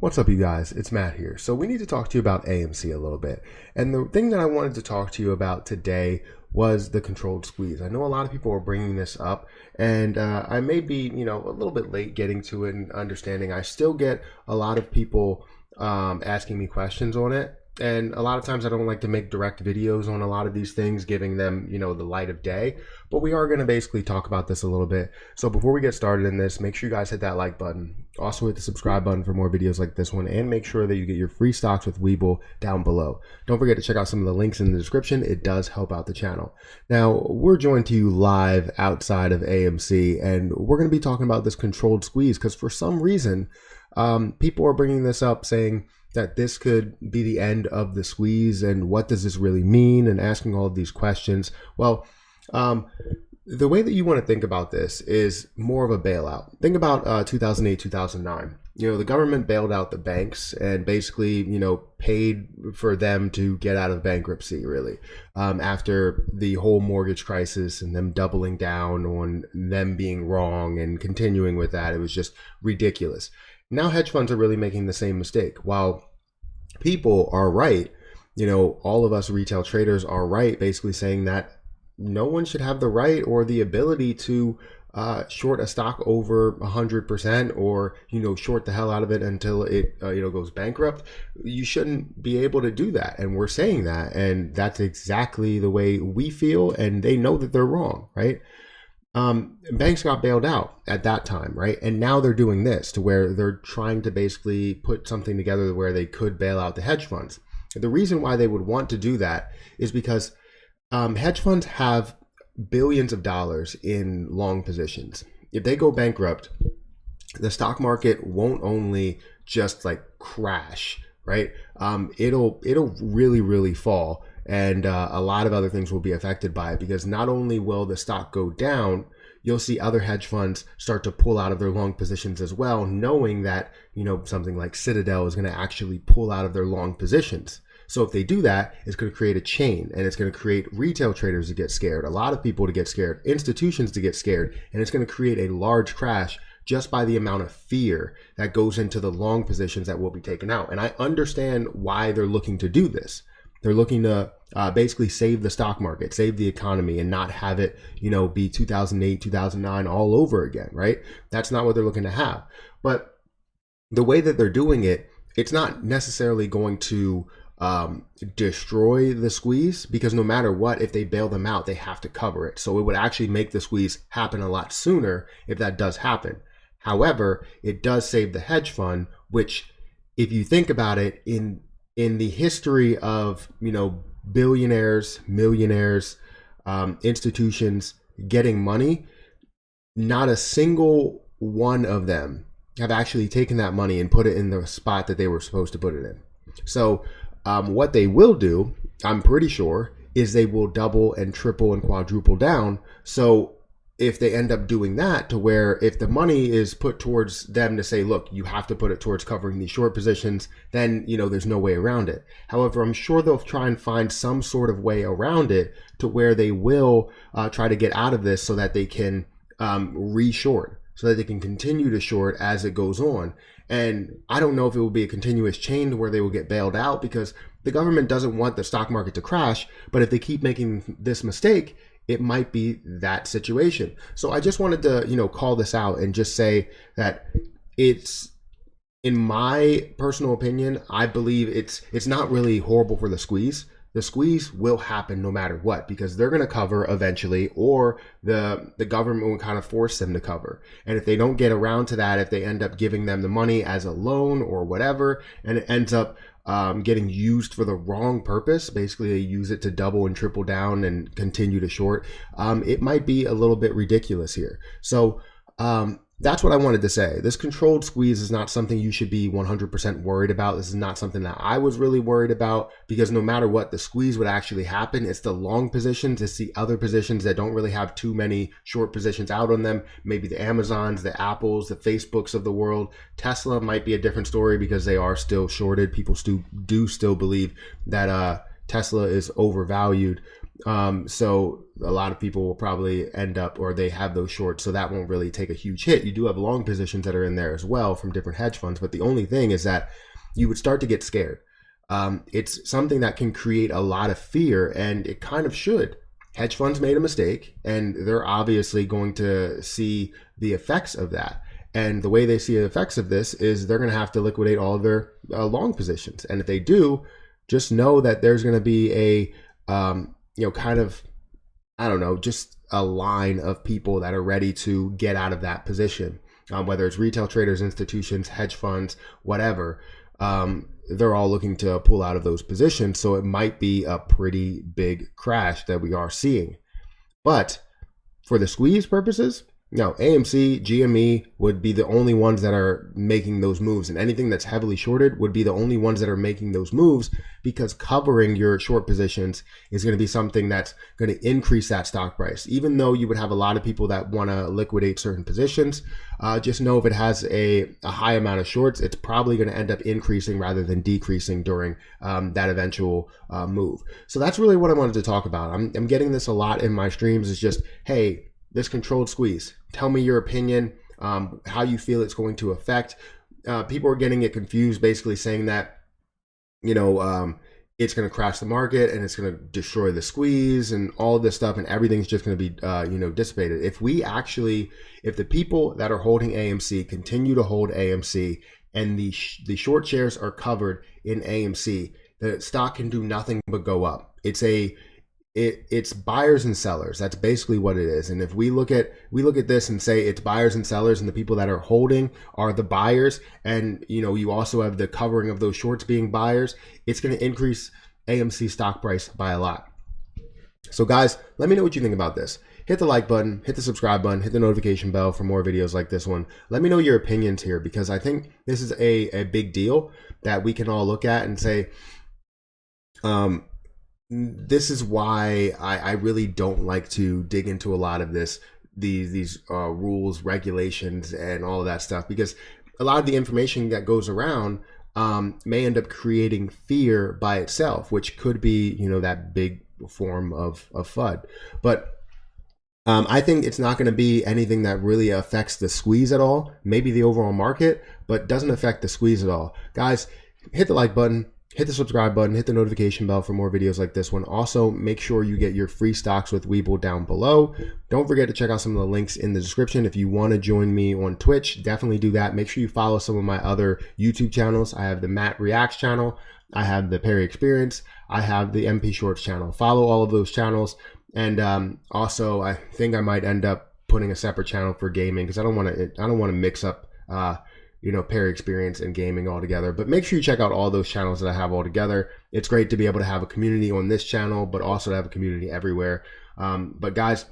What's up, you guys? It's Matt here. So we need to talk to you about AMC a little bit. And the thing that I wanted to talk to you about today was the controlled squeeze. I know a lot of people are bringing this up, and I may be, a little bit late getting to it and understanding. I still get a lot of people asking me questions on it. And a lot of times I don't like to make direct videos on a lot of these things, giving them, the light of day. But we are going to basically talk about this a little bit. So before we get started in this, make sure you guys hit that like button. Also hit the subscribe button for more videos like this one. And make sure that you get your free stocks with Webull down below. Don't forget to check out some of the links in the description. It does help out the channel. Now, we're joined to you live outside of AMC. And we're going to be talking about this controlled squeeze because for some reason, people are bringing this up saying that this could be the end of the squeeze and what does this really mean, and asking all of these questions. Well, the way that you want to think about this is more of a bailout. Think about 2008, 2009. The government bailed out the banks and basically, paid for them to get out of bankruptcy, really, after the whole mortgage crisis and them doubling down on them being wrong and continuing with that. It was just ridiculous. Now hedge funds are really making the same mistake. While people are right, all of us retail traders are right, basically saying that no one should have the right or the ability to short a stock over 100% or, short the hell out of it until it, goes bankrupt. You shouldn't be able to do that. And we're saying that, and that's exactly the way we feel. And they know that they're wrong, right? Banks got bailed out at that time, right? And now they're doing this to where they're trying to basically put something together where they could bail out the hedge funds. The reason why they would want to do that is because hedge funds have billions of dollars in long positions. If they go bankrupt, the stock market won't only just like crash, right? It'll really, really fall. And a lot of other things will be affected by it, because not only will the stock go down, you'll see other hedge funds start to pull out of their long positions as well, knowing that, something like Citadel is going to actually pull out of their long positions. So if they do that, it's going to create a chain, and it's going to create retail traders to get scared, a lot of people to get scared, institutions to get scared, and it's going to create a large crash just by the amount of fear that goes into the long positions that will be taken out. And I understand why they're looking to do this. They're looking to basically save the stock market, save the economy, and not have it, be 2008, 2009 all over again, right? That's not what they're looking to have. But the way that they're doing it, it's not necessarily going to destroy the squeeze, because no matter what, if they bail them out, they have to cover it. So it would actually make the squeeze happen a lot sooner if that does happen. However, it does save the hedge fund, which, if you think about it, in the history of, billionaires, millionaires, institutions getting money, not a single one of them have actually taken that money and put it in the spot that they were supposed to put it in. So what they will do, I'm pretty sure, is they will double and triple and quadruple down. So if they end up doing that, to where if the money is put towards them to say, look, you have to put it towards covering these short positions, then, there's no way around it. However, I'm sure they'll try and find some sort of way around it to where they will try to get out of this so that they can re-short, so that they can continue to short as it goes on. And I don't know if it will be a continuous chain where they will get bailed out, because the government doesn't want the stock market to crash. But if they keep making this mistake, it might be that situation. So I just wanted to, call this out and just say that it's, in my personal opinion, I believe it's not really horrible for the squeeze. The squeeze will happen no matter what, because they're going to cover eventually, or the government will kind of force them to cover. And if they don't get around to that, if they end up giving them the money as a loan or whatever, and it ends up getting used for the wrong purpose, basically they use it to double and triple down and continue to short, it might be a little bit ridiculous here. So that's what I wanted to say. This controlled squeeze is not something you should be 100% worried about. This is not something that I was really worried about, because no matter what, the squeeze would actually happen. It's the long positions, it's the other positions that don't really have too many short positions out on them. Maybe the Amazons, the Apples, the Facebooks of the world. Tesla might be a different story, because they are still shorted. People do still believe that Tesla is overvalued. So a lot of people will probably end up, or they have those shorts, so that won't really take a huge hit. You do have long positions that are in there as well from different hedge funds, but the only thing is that you would start to get scared. It's something that can create a lot of fear, and it kind of should. Hedge funds made a mistake, and they're obviously going to see the effects of that. And the way they see the effects of this is they're going to have to liquidate all of their long positions. And if they do, just know that there's going to be a, kind of, I don't know, just a line of people that are ready to get out of that position, whether it's retail traders, institutions, hedge funds, whatever. They're all looking to pull out of those positions. So it might be a pretty big crash that we are seeing. But for the squeeze purposes, no, AMC, GME would be the only ones that are making those moves, and anything that's heavily shorted would be the only ones that are making those moves, because covering your short positions is going to be something that's going to increase that stock price. Even though you would have a lot of people that want to liquidate certain positions, just know if it has a high amount of shorts, it's probably going to end up increasing rather than decreasing during that eventual move. So that's really what I wanted to talk about. I'm getting this a lot in my streams, is just, hey, this controlled squeeze, tell me your opinion, how you feel it's going to affect. People are getting it confused, basically saying that, it's going to crash the market and it's going to destroy the squeeze and all of this stuff, and everything's just going to be, dissipated. If the people that are holding AMC continue to hold AMC, and the short shares are covered in AMC, the stock can do nothing but go up. It's buyers and sellers. That's basically what it is. And if we look at this and say it's buyers and sellers, and the people that are holding are the buyers, and you also have the covering of those shorts being buyers, it's going to increase AMC stock price by a lot. So guys, let me know what you think about this. Hit the like button, hit the subscribe button, hit the notification bell for more videos like this one. Let me know your opinions here, because I think this is a big deal that we can all look at and say, this is why I really don't like to dig into a lot of these rules, regulations, and all of that stuff, because a lot of the information that goes around may end up creating fear by itself, which could be, that big form of FUD. But I think it's not going to be anything that really affects the squeeze at all. Maybe the overall market, but doesn't affect the squeeze at all. Guys, hit the like button, hit the subscribe button, hit the notification bell for more videos like this one. Also, make sure you get your free stocks with Webull down below. Don't forget to check out some of the links in the description. If you want to join me on Twitch, definitely do that. Make sure you follow some of my other YouTube channels. I have the Matt Reacts channel. I have the Perry Experience. I have the MP Shorts channel. Follow all of those channels. And also, I think I might end up putting a separate channel for gaming, because I don't want to mix up Perry Experience and gaming all together. But make sure you check out all those channels that I have all together. It's great to be able to have a community on this channel, but also to have a community everywhere. But guys,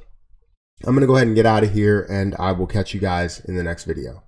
I'm going to go ahead and get out of here, and I will catch you guys in the next video.